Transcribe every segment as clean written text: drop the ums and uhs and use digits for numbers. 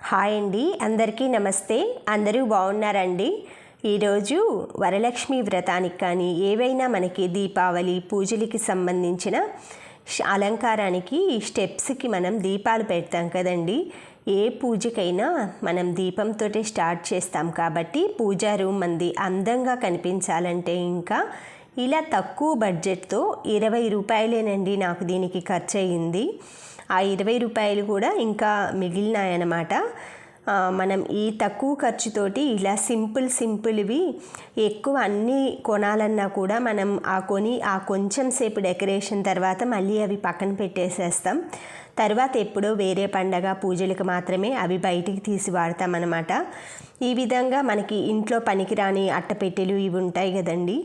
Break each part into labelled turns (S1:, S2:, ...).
S1: Hi అండి, అందరికీ నమస్తే. అందరూ బాగున్నారండి? ఈరోజు వరలక్ష్మి వ్రతానికి కానీ ఏవైనా మనకి దీపావళి పూజలకి సంబంధించిన అలంకారానికి స్టెప్స్కి మనం దీపాలు పెడతాం కదండి. ఏ పూజకైనా మనం దీపంతో స్టార్ట్ చేస్తాం కాబట్టి పూజా రూమ్ మంది అందంగా కనిపించాలంటే ఇంకా ఇలా తక్కువ బడ్జెట్తో 20 రూపాయలేనండి నాకు దీనికి ఖర్చు అయ్యింది. ఆ 20 రూపాయలు కూడా ఇంకా మిగిలినాయన్నమాట. మనం ఈ తక్కువ ఖర్చుతోటి ఇలా సింపుల్వి ఎక్కువ అన్నీ కొనాలన్నా కూడా మనం ఆ కొంచెం సేపు డెకరేషన్ తర్వాత మళ్ళీ అవి పక్కన పెట్టేసేస్తాం. తర్వాత ఎప్పుడో వేరే పండగ పూజలకు మాత్రమే అవి బయటికి తీసి వాడతామన్నమాట. ఈ విధంగా మనకి ఇంట్లో పనికిరాని అట్టపెట్టెలు ఇవి ఉంటాయి కదండి,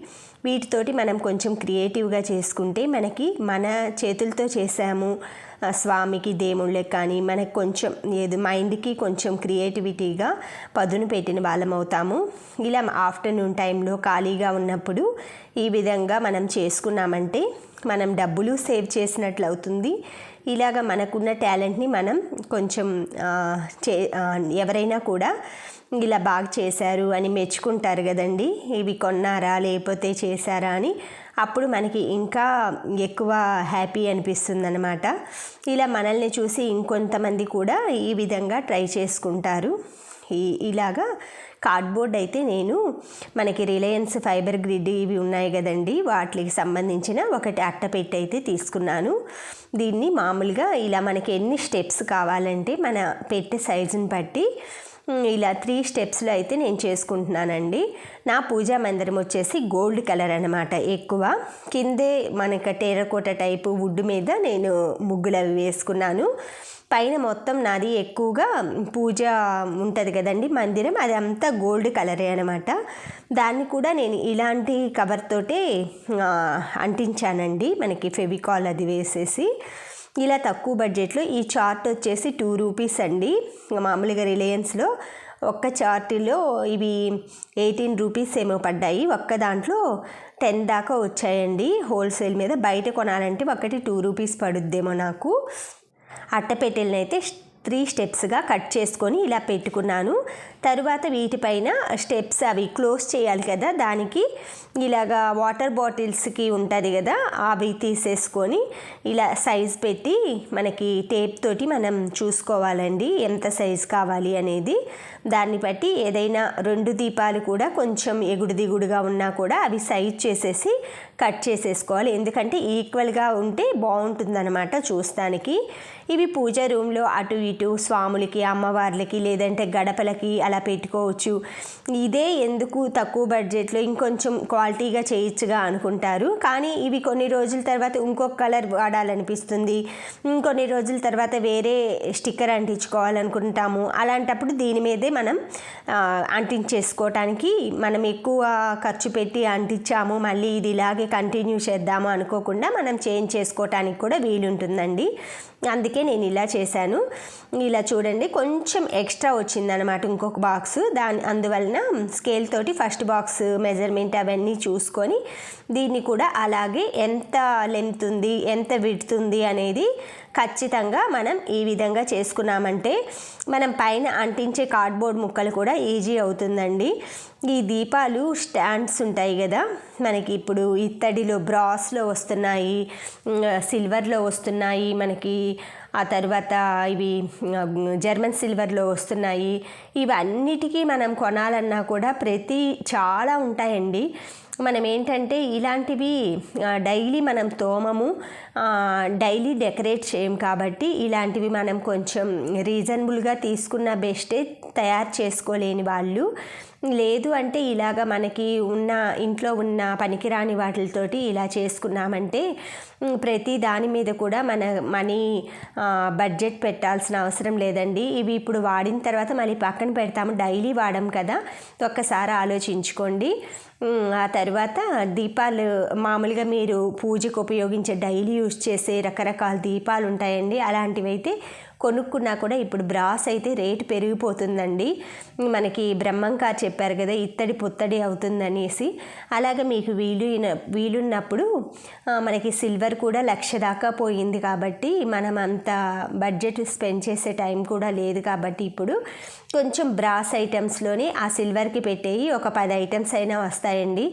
S1: వీటితోటి మనం కొంచెం క్రియేటివ్గా చేసుకుంటే మనకి మన చేతులతో చేసాము స్వామికి దేవుళ్ళకి కానీ మనకు కొంచెం మైండ్కి కొంచెం క్రియేటివిటీగా పదును పెట్టిన వాళ్ళం అవుతాము. ఇలా ఆఫ్టర్నూన్ టైంలో ఖాళీగా ఉన్నప్పుడు ఈ విధంగా మనం చేసుకున్నామంటే మనం డబ్బులు సేవ్ చేసినట్లు అవుతుంది. ఇలాగ మనకున్న టాలెంట్ని మనం కొంచెం ఎవరైనా కూడా ఇలా బాగా చేశారు అని మెచ్చుకుంటారు కదండి. ఇవి కొన్నారా లేకపోతే చేశారా అని అప్పుడు మనకి ఇంకా ఎక్కువ హ్యాపీ అనిపిస్తుంది అన్నమాట. ఇలా మనల్ని చూసి ఇంకొంతమంది కూడా ఈ విధంగా ట్రై చేసుకుంటారు. ఇలాగా కార్డ్బోర్డ్ అయితే నేను మనకి రిలయన్స్ ఫైబర్ గ్రిడ్ ఇవి ఉన్నాయి కదండి, వాటికి సంబంధించిన ఒకటి అట్టపెట్టి అయితే తీసుకున్నాను. దీన్ని మామూలుగా ఇలా మనకి ఎన్ని స్టెప్స్ కావాలంటే మన పెట్టే సైజుని బట్టి ఇలా 3 స్టెప్స్లో అయితే నేను చేసుకుంటున్నానండి. నా పూజా మందిరం వచ్చేసి గోల్డ్ కలర్ అనమాట. ఎక్కువ కిందే మనకి టెర్రకోట టైపు వుడ్ మీద నేను ముగ్గులు అవి వేసుకున్నాను. పైన మొత్తం నాది ఎక్కువగా పూజ ఉంటుంది కదండి మందిరం, అది అంతా గోల్డ్ కలరే అనమాట. దాన్ని కూడా నేను ఇలాంటి కవర్ తోటే అంటించానండి, మనకి ఫెవికాల్ అది వేసేసి. ఇలా తక్కువ బడ్జెట్లో ఈ చార్ట్ వచ్చేసి 2 రూపీస్ అండి. మామూలుగా రిలయన్స్లో ఒక్క చార్ట్లో ఇవి 18 రూపీస్ ఏమో పడ్డాయి. ఒక్క దాంట్లో 10 దాకా వచ్చాయండి హోల్సేల్ మీద. బయట కొనాలంటే ఒకటి 2 రూపీస్ పడుద్దేమో నాకు. అట్టపెట్టెలనైతే 3 స్టెప్స్గా కట్ చేసుకొని ఇలా పెట్టుకున్నాను. తరువాత వీటిపైన స్టెప్స్ అవి క్లోజ్ చేయాలి కదా, దానికి ఇలాగా వాటర్ బాటిల్స్కి ఉంటుంది కదా, అవి తీసేసుకొని ఇలా సైజ్ పెట్టి మనకి టేప్ తోటి మనం చూసుకోవాలండి ఎంత సైజ్ కావాలి అనేది. దాన్ని బట్టి ఏదైనా 2 దీపాలు కూడా కొంచెం ఎగుడు దిగుడుగా ఉన్నా కూడా అవి సైజ్ చేసేసి కట్ చేసేసుకోవాలి. ఎందుకంటే ఈక్వల్గా ఉంటే బాగుంటుందన్నమాట చూస్తానికి. ఇవి పూజ రూమ్లో అటు ఇటు స్వాములకి అమ్మవార్లకి లేదంటే గడపలకి అలా పెట్టుకోవచ్చు. ఇదే ఎందుకు తక్కువ బడ్జెట్లో ఇంకొంచెం క్వాలిటీగా చేయొచ్చుగా అనుకుంటారు. కానీ ఇవి కొన్ని రోజుల తర్వాత ఇంకొక కలర్ వాడాలనిపిస్తుంది, ఇంకొన్ని రోజుల తర్వాత వేరే స్టిక్కర్ అంటించుకోవాలనుకుంటాము. అలాంటప్పుడు దీని మీదే మనం అంటించేసుకోవటానికి మనం ఎక్కువ ఖర్చు పెట్టి అంటించాము, మళ్ళీ ఇది ఇలాగే కంటిన్యూ చేద్దాము అనుకోకుండా మనం చేంజ్ చేసుకోవటానికి కూడా వీలుంటుందండి. అందుకే నేను ఇలా చేశాను. ఇలా చూడండి, కొంచెం ఎక్స్ట్రా వచ్చిందనమాట ఇంకొక బాక్స్. అందువలన స్కేల్ తోటి ఫస్ట్ బాక్స్ మెజర్మెంట్ అవన్నీ చూసుకొని దీన్ని కూడా అలాగే ఎంత లెంత్ ఉంది ఎంత విడ్త్ ఉంది అనేది ఖచ్చితంగా మనం ఈ విధంగా చేసుకున్నామంటే మనం పైన అంటించే కార్డ్బోర్డ్ ముక్కలు కూడా ఈజీ అవుతుందండి. ఈ దీపాలు స్టాండ్స్ ఉంటాయి కదా మనకి, ఇప్పుడు ఇత్తడిలో బ్రాస్లో వస్తున్నాయి, సిల్వర్లో వస్తున్నాయి మనకి, ఆ తర్వాత ఇవి జర్మన్ సిల్వర్లో వస్తున్నాయి. ఇవన్నిటికీ మనం కొనాలన్నా కూడా చాలా ఉంటాయండి. మనం ఏంటంటే ఇలాంటివి డైలీ మనం తోమము, డైలీ డెకరేట్ చేయం కాబట్టి ఇలాంటివి మనం కొంచెం రీజనబుల్గా తీసుకున్న బెస్టే. తయారు చేసుకోలేని వాళ్ళు లేదు అంటే ఇలాగ మనకి ఇంట్లో ఉన్న పనికిరాని వాటితోటి ఇలా చేసుకున్నామంటే ప్రతి దాని మీద కూడా మనీ బడ్జెట్ పెట్టాల్సిన అవసరం లేదండి. ఇవి ఇప్పుడు వాడిన తర్వాత మళ్ళీ పక్కన పెడతాము, డైలీ వాడం కదా, ఒక్కసారి ఆలోచించుకోండి. ఆ తర్వాత దీపాలు మామూలుగా మీరు పూజకు ఉపయోగించే డైలీ యూజ్ చేసే రకరకాల దీపాలు ఉంటాయండి. అలాంటివి అయితే కొనుక్కున్నా కూడా ఇప్పుడు బ్రాస్ అయితే రేటు పెరిగిపోతుందండి. మనకి బ్రహ్మంగారు చెప్పారు కదా, ఇత్తడి పుత్తడి అవుతుందనేసి. అలాగే మీకు వీలున్నప్పుడు మనకి సిల్వర్ కూడా 1,00,000 దాకా పోయింది కాబట్టి మనం అంత బడ్జెట్ స్పెండ్ చేసే టైం కూడా లేదు కాబట్టి ఇప్పుడు కొంచెం బ్రాస్ ఐటమ్స్లోనే ఆ సిల్వర్కి పెట్టేవి ఒక 10 ఐటమ్స్ అయినా వస్తాయండి.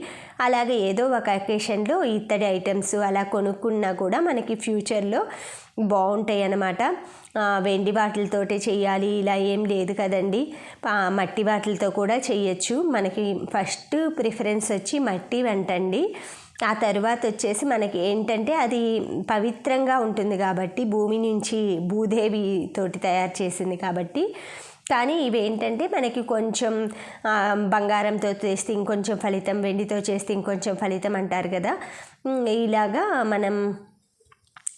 S1: అలాగే ఏదో ఒక అకేషన్లో ఇత్తడి ఐటమ్స్ అలా కొనుక్కున్నా కూడా మనకి ఫ్యూచర్లో బాగుంటాయి అన్నమాట. వెండి వాటిలతోటే చేయాలి ఇలా ఏం లేదు కదండి, మట్టి వాటిలతో కూడా చేయొచ్చు. మనకి ఫస్ట్ ప్రిఫరెన్స్ వచ్చి మట్టి వంటండి. ఆ తర్వాత వచ్చేసి మనకి ఏంటంటే అది పవిత్రంగా ఉంటుంది కాబట్టి, భూమి నుంచి భూదేవి తోటి తయారు చేసింది కాబట్టి. కానీ ఇవి ఏంటంటే మనకి కొంచెం బంగారంతో చేస్తే ఇంకొంచెం ఫలితం, వెండితో చేస్తే ఇంకొంచెం ఫలితం అంటారు కదా. ఇలాగా మనం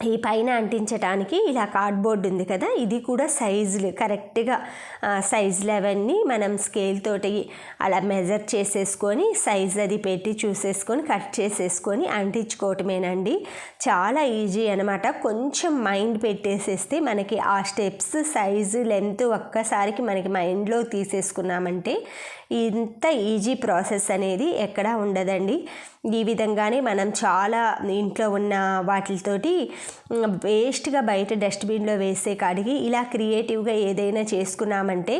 S1: ఈ పైన అంటించడానికి ఇలా కార్డ్బోర్డ్ ఉంది కదా, ఇది కూడా సైజులు కరెక్ట్గా సైజులు అవన్నీ మనం స్కేల్ తోటి అలా మెజర్ చేసేసుకొని సైజ్ అది పెట్టి చూసేసుకొని కట్ చేసేసుకొని అంటించుకోవటమేనండి. చాలా ఈజీ అనమాట. కొంచెం మైండ్ పెట్టేసేస్తే మనకి ఆ స్టెప్స్, సైజు, లెంత్ ఒక్కసారికి మనకి మైండ్లో తీసేసుకున్నామంటే ఇంత ఈజీ ప్రాసెస్ అనేది ఎక్కడా ఉండదండి. ఈ విధంగానే మనం చాలా ఇంట్లో ఉన్న వాటితోటి వేస్ట్గా బయట డస్ట్బిన్లో వేసే కాడికి ఇలా క్రియేటివ్గా ఏదైనా చేసుకున్నామంటే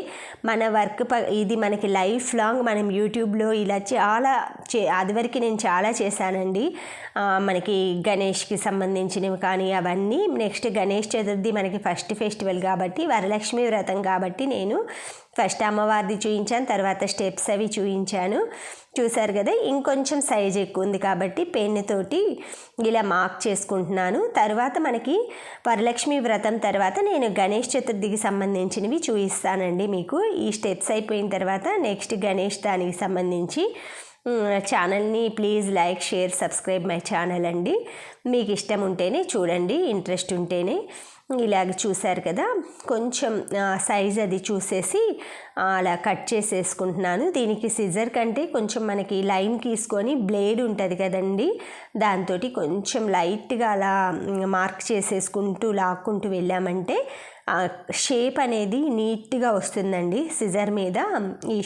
S1: మన వర్క్ ఇది మనకి లైఫ్ లాంగ్ మనం యూట్యూబ్లో ఇలా చాలా అదివరకు నేను చాలా చేశానండి. మనకి గణేష్కి సంబంధించినవి కానీ అవన్నీ. నెక్స్ట్ గణేష్ చతుర్థి మనకి ఫస్ట్ ఫెస్టివల్ కాబట్టి, వరలక్ష్మి వ్రతం కాబట్టి నేను ఫస్ట్ అమ్మవారిది చూపించాను, తర్వాత స్టెప్స్ అవి చూపించాను. చూసారు కదా, ఇంకొంచెం సైజ్ ఎక్కువ ఉంది కాబట్టి పెన్నుతోటి ఇలా మార్క్ చేసుకుంటున్నాను. తర్వాత మనకి వరలక్ష్మి వ్రతం తర్వాత నేను గణేష్ చతుర్థికి సంబంధించినవి చూపిస్తానండి మీకు. ఈ స్టెప్స్ అయిపోయిన తర్వాత నెక్స్ట్ గణేష్ దానికి సంబంధించి ఛానల్ని please like, share, subscribe my channel అండి. మీకు ఇష్టం ఉంటేనే చూడండి, ఇంట్రెస్ట్ ఉంటేనే. ఇలాగ చూసారు కదా, కొంచెం సైజ్ అది చూసేసి అలా కట్ చేసేసుకుంటున్నాను. దీనికి సిజర్ కంటే కొంచెం మనకి లైన్ తీసుకొని బ్లేడ్ ఉంటుంది కదండి, దాంతో కొంచెం లైట్గా అలా మార్క్ చేసేసుకుంటూ లాక్కుంటూ వెళ్ళామంటే షేప్ అనేది నీట్గా వస్తుందండి. సిజర్ మీద ఈ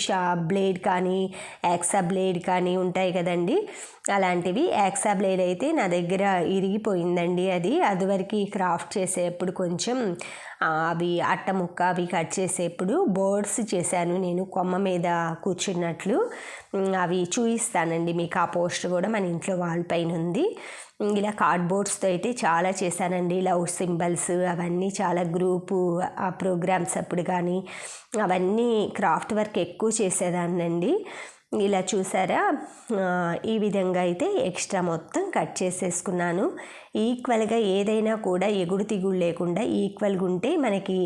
S1: బ్లేడ్ కానీ యాక్సా బ్లేడ్ కానీ ఉంటాయి కదండి, అలాంటివి. యాక్సా బ్లేడ్ అయితే నా దగ్గర ఇరిగిపోయిందండి. అదివరకు క్రాఫ్ట్ చేసేప్పుడు కొంచెం అవి అట్ట ముక్క అవి కట్ చేసేప్పుడు బర్డ్స్ చేశాను నేను కొమ్మ మీద కూర్చున్నట్లు. అవి చూపిస్తానండి మీకు. ఆ పోస్టర్ కూడా మన ఇంట్లో వాల్ పైన ఉంది. ఇలా కార్డ్బోర్డ్స్తో అయితే చాలా చేశానండి. లవ్ సింబల్స్ అవన్నీ చాలా గ్రూపు ఆ ప్రోగ్రామ్స్ అప్పుడు కానీ అవన్నీ క్రాఫ్ట్ వర్క్ ఎక్కువ చేసేదాన్నండి. ఇలా చూసారా, ఈ విధంగా అయితే ఎక్స్ట్రా మొత్తం కట్ చేసేసుకున్నాను. ఈక్వల్గా ఏదైనా కూడా ఎగుడు దిగుడు లేకుండా ఈక్వల్గా ఉంటే మనకి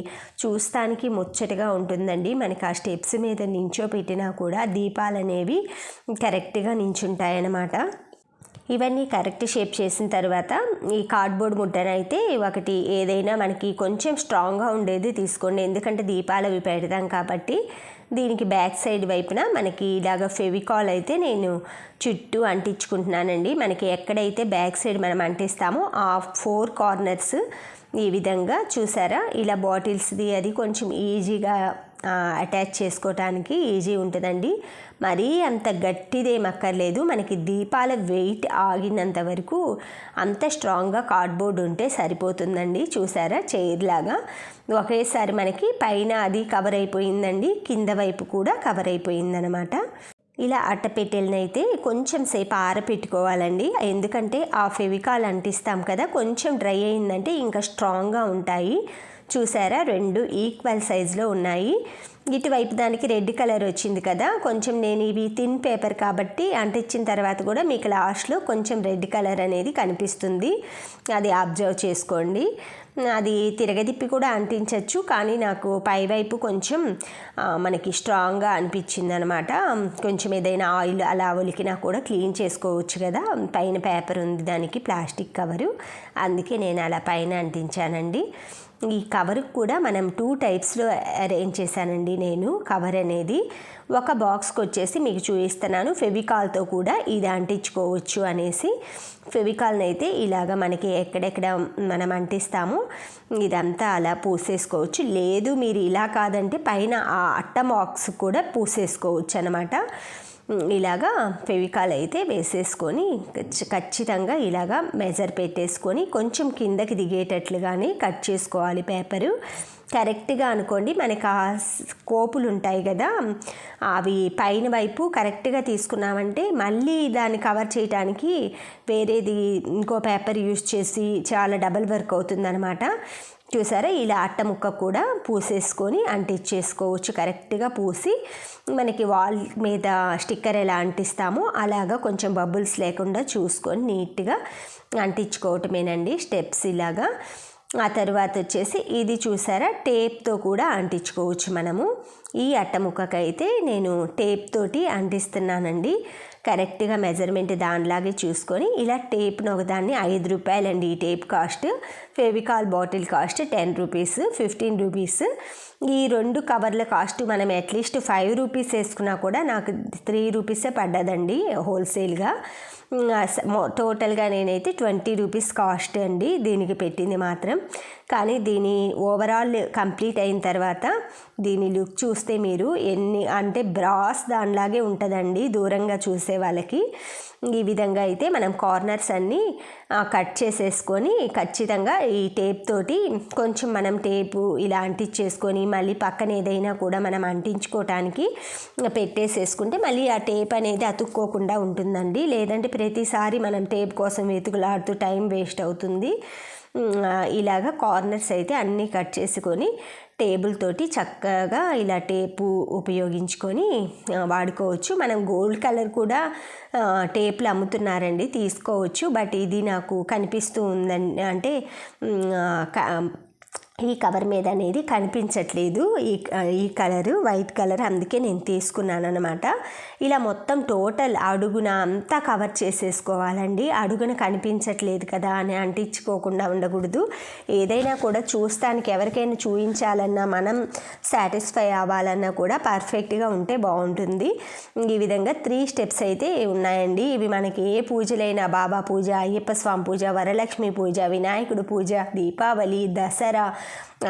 S1: చూస్తానికి ముచ్చటగా ఉంటుందండి. మనకి ఆ స్టెప్స్ మీద నించోపెట్టినా కూడా దీపాలు అనేవి కరెక్ట్గా నించుంటాయన్నమాట. ఇవన్నీ కరెక్ట్ షేప్ చేసిన తర్వాత ఈ కార్డ్బోర్డ్ ముద్దనైతే ఒకటి ఏదైనా మనకి కొంచెం స్ట్రాంగ్గా ఉండేది తీసుకోండి, ఎందుకంటే దీపాలు అవి పెడతాం కాబట్టి. దీనికి బ్యాక్ సైడ్ వైపున మనకి ఇలాగ ఫెవికాల్ అయితే నేను చుట్టూ అంటించుకుంటున్నానండి. మనకి ఎక్కడైతే బ్యాక్ సైడ్ మనం అంటిస్తామో ఆ 4 కార్నర్స్ ఈ విధంగా చూసారా, ఇలా బాటిల్స్ది అది కొంచెం ఈజీగా అటాచ్ చేసుకోవటానికి ఈజీ ఉంటుందండి. మరీ అంత గట్టిదేం అక్కర్లేదు. మనకి దీపాల వెయిట్ ఆగినంత వరకు అంత స్ట్రాంగ్గా కార్డ్బోర్డ్ ఉంటే సరిపోతుందండి. చూసారా, చైర్ లాగా ఒకేసారి మనకి పైన అది కవర్ అయిపోయిందండి, కింద వైపు కూడా కవర్ అయిపోయిందనమాట. ఇలా అట్టపెట్టెలనైతే కొంచెం సేపు ఆరపెట్టుకోవాలండి, ఎందుకంటే ఆ ఫెవికాల్ అంటిస్తాం కదా, కొంచెం డ్రై అయిందంటే ఇంకా స్ట్రాంగ్గా ఉంటాయి. చూసారా, 2 ఈక్వల్ సైజులో ఉన్నాయి. ఇటువైపు దానికి రెడ్ కలర్ వచ్చింది కదా, కొంచెం నేను ఇవి థిన్ పేపర్ కాబట్టి అంటించిన తర్వాత కూడా మీకు లాస్ట్లో కొంచెం రెడ్ కలర్ అనేది కనిపిస్తుంది, అది అబ్జర్వ్ చేసుకోండి. అది తిరగదిప్పి కూడా అంటించవచ్చు, కానీ నాకు పైవైపు కొంచెం మనకి స్ట్రాంగ్గా అనిపించింది అనమాట. కొంచెం ఏదైనా ఆయిల్ అలా ఒలికినా కూడా క్లీన్ చేసుకోవచ్చు కదా, పైన పేపర్ ఉంది దానికి ప్లాస్టిక్ కవరు, అందుకే నేను అలా పైన అంటించానండి. ఈ కవర్ కూడా మనం 2 టైప్స్లో అరేంజ్ చేశానండి నేను కవర్ అనేది. ఒక బాక్స్కి వచ్చేసి మీకు చూపిస్తున్నాను ఫెవికాల్తో కూడా ఇది అంటించుకోవచ్చు అనేసి. ఫెవికాల్ని అయితే ఇలాగ మనకి ఎక్కడెక్కడ మనం అంటిస్తామో ఇదంతా అలా పూసేసుకోవచ్చు. లేదు మీరు ఇలా కాదంటే పైన ఆ అట్ట బాక్స్ కూడా పూసేసుకోవచ్చు అనమాట. ఇలాగా ఫెవికాల్ అయితే వేసేసుకొని ఖచ్చితంగా ఇలాగా మెజర్ పెట్టేసుకొని కొంచెం కిందకి దిగేటట్లుగానే కట్ చేసుకోవాలి పేపరు. కరెక్ట్గా అనుకోండి, మనకి ఆ కోపులు ఉంటాయి కదా అవి పైన వైపు కరెక్ట్గా తీసుకున్నామంటే మళ్ళీ దాన్ని కవర్ చేయడానికి వేరేది ఇంకో పేపర్ యూజ్ చేసి చాలా డబల్ వర్క్ అవుతుందన్నమాట. చూసారా, ఇలా అట్ట ముక్క కూడా పూసేసుకొని అంటించేసుకోవచ్చు. కరెక్ట్గా పూసి మనకి వాల్ మీద స్టిక్కర్ ఎలా అంటిస్తామో అలాగా కొంచెం బబుల్స్ లేకుండా చూసుకొని నీట్గా అంటించుకోవటమేనండి స్టెప్స్ ఇలాగా. ఆ తర్వాత వచ్చేసి ఇది చూసారా, టేప్తో కూడా అంటించుకోవచ్చు మనము. ఈ అట్టముక్కకైతే నేను టేప్ తోటి అంటిస్తున్నానండి. కరెక్ట్గా మెజర్మెంట్ దానిలాగే చూసుకొని ఇలా టేప్ను ఒకదాన్ని 5 రూపాయలండి ఈ tape cost. Fevicol bottle cost 10 rupees, 15 rupees. ఈ 2 కవర్ల కాస్ట్ మనం అట్లీస్ట్ 5 రూపీస్ వేసుకున్నా కూడా నాకు 3 రూపీసే పడ్డదండి హోల్సేల్గా. టోటల్గా నేనైతే 20 రూపీస్ కాస్ట్ అండి దీనికి పెట్టింది మాత్రం. కానీ దీని ఓవరాల్ కంప్లీట్ అయిన తర్వాత దీని లుక్ చూస్తే మీరు ఎన్ని అంటే బ్రాస్ దానిలాగే ఉంటుందండి దూరంగా చూసే వాళ్ళకి. ఈ విధంగా అయితే మనం కార్నర్స్ అన్నీ కట్ చేసేసుకొని ఖచ్చితంగా ఈ టేప్ తోటి కొంచెం మనం టేపు ఇలా అంటించేసుకొని మళ్ళీ పక్కన ఏదైనా కూడా మనం అంటించుకోవటానికి పెట్టేసేసుకుంటే మళ్ళీ ఆ టేప్ అనేది అతుక్కోకుండా ఉంటుందండి. లేదంటే ప్రతిసారి మనం టేప్ కోసం వెతుకులాడుతూ టైం వేస్ట్ అవుతుంది. ఇలాగ కార్నర్స్ అయితే అన్నీ కట్ చేసుకొని టేబుల్ తోటి చక్కగా ఇలా టేపు ఉపయోగించుకొని వాడుకోవచ్చు. మనం గోల్డ్ కలర్ కూడా టేప్లు అమ్ముతున్నారండి, తీసుకోవచ్చు. బట్ ఇది నాకు కనిపిస్తూ ఉందండి, అంటే ఈ కవర్ మీద అనేది కనిపించట్లేదు ఈ కలరు, వైట్ కలర్, అందుకే నేను తీసుకున్నాను అనమాట. ఇలా మొత్తం టోటల్ అడుగున అంతా కవర్ చేసేసుకోవాలండి. అడుగున కనిపించట్లేదు కదా అని అంటించుకోకుండా ఉండకూడదు. ఏదైనా కూడా చూస్తానికి ఎవరికైనా చూపించాలన్నా మనం సాటిస్ఫై అవ్వాలన్నా కూడా పర్ఫెక్ట్గా ఉంటే బాగుంటుంది. ఈ విధంగా 3 స్టెప్స్ అయితే ఉన్నాయండి. ఇవి మనకి ఏ పూజలైనా, బాబా పూజ, అయ్యప్ప స్వామి పూజ, వరలక్ష్మి పూజ, వినాయకుడు పూజ, దీపావళి, దసరా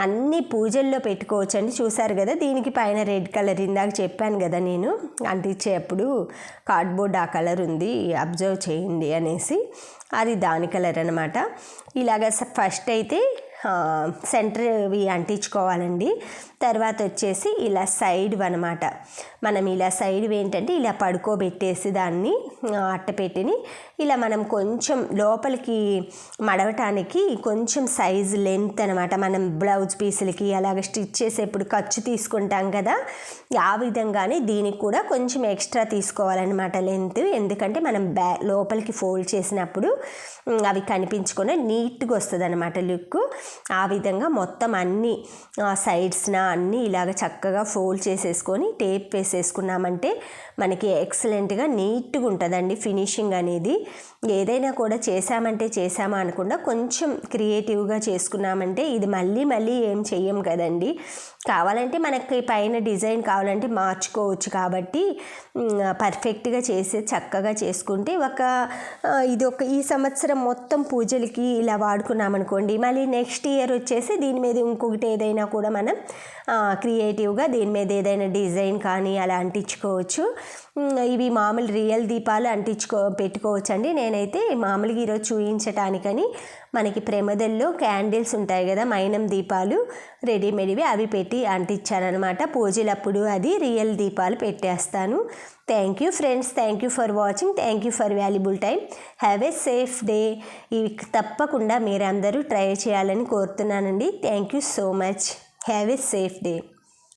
S1: అన్ని పూజల్లో పెట్టుకోవచ్చండి. చూసారు కదా, దీనికి పైన రెడ్ కలర్ ఇందాక చెప్పాను కదా నేను అంటించేటప్పుడు కార్డ్బోర్డ్ ఆ కలర్ ఉంది అబ్జర్వ్ చేయండి అనేసి, అది దాని కలర్ అనమాట. ఇలాగ ఫస్ట్ అయితే సెంటర్వి అంటించుకోవాలండి. తర్వాత వచ్చేసి ఇలా సైడ్ అనమాట. మనం ఇలా సైడ్ ఏంటంటే ఇలా పడుకోబెట్టేసి దాన్ని అట్టపెట్టిని ఇలా మనం కొంచెం లోపలికి మడవటానికి కొంచెం సైజు లెంత్ అనమాట. మనం బ్లౌజ్ పీసులకి అలాగ స్టిచ్ చేసేప్పుడు ఖర్చు తీసుకుంటాం కదా, ఆ విధంగానే దీనికి కూడా కొంచెం ఎక్స్ట్రా తీసుకోవాలన్నమాట లెంత్. ఎందుకంటే మనం లోపలికి ఫోల్డ్ చేసినప్పుడు అవి కనిపించకుండా నీట్గా వస్తుంది అనమాట లుక్. ఆ విధంగా మొత్తం అన్ని సైడ్స్న అన్నీ ఇలాగ చక్కగా ఫోల్డ్ చేసేసుకొని టేప్ వేసేసుకున్నామంటే మనకి ఎక్సలెంట్గా నీట్గా ఉంటుందండి ఫినిషింగ్ అనేది. ఏదైనా కూడా చేసామా అనకుండా కొంచెం క్రియేటివ్గా చేసుకున్నామంటే ఇది మళ్ళీ మళ్ళీ ఏం చెయ్యం కదండి. కావాలంటే మనకి పైన డిజైన్ కావాలంటే మార్చుకోవచ్చు. కాబట్టి పర్ఫెక్ట్గా చేసి చక్కగా చేసుకుంటే ఈ సంవత్సరం మొత్తం పూజలకి ఇలా వాడుకున్నామనుకోండి, మళ్ళీ నెక్స్ట్ ఇయర్ వచ్చేసి దీని మీద ఇంకొకటి ఏదైనా కూడా మనం క్రియేటివ్గా దీని మీద ఏదైనా డిజైన్ కానీ అలా అంటించుకోవచ్చు. ఇవి మామూలు రియల్ దీపాలు పెట్టుకోవచ్చు అండి. నేనైతే మామూలుగా ఈరోజు చూపించటానికని మనకి ప్రమదల్లో క్యాండిల్స్ ఉంటాయి కదా, మైనం దీపాలు రెడీమేడ్వి, అవి పెట్టి అంటించానమాట. పూజలప్పుడు అది రియల్ దీపాలు పెట్టేస్తాను. Thank you friends, thank you for watching, thank you for valuable time. Have a safe day. ఇవి తప్పకుండా మీరందరూ ట్రై చేయాలని కోరుతున్నానండి. Thank you so much. Have a safe day.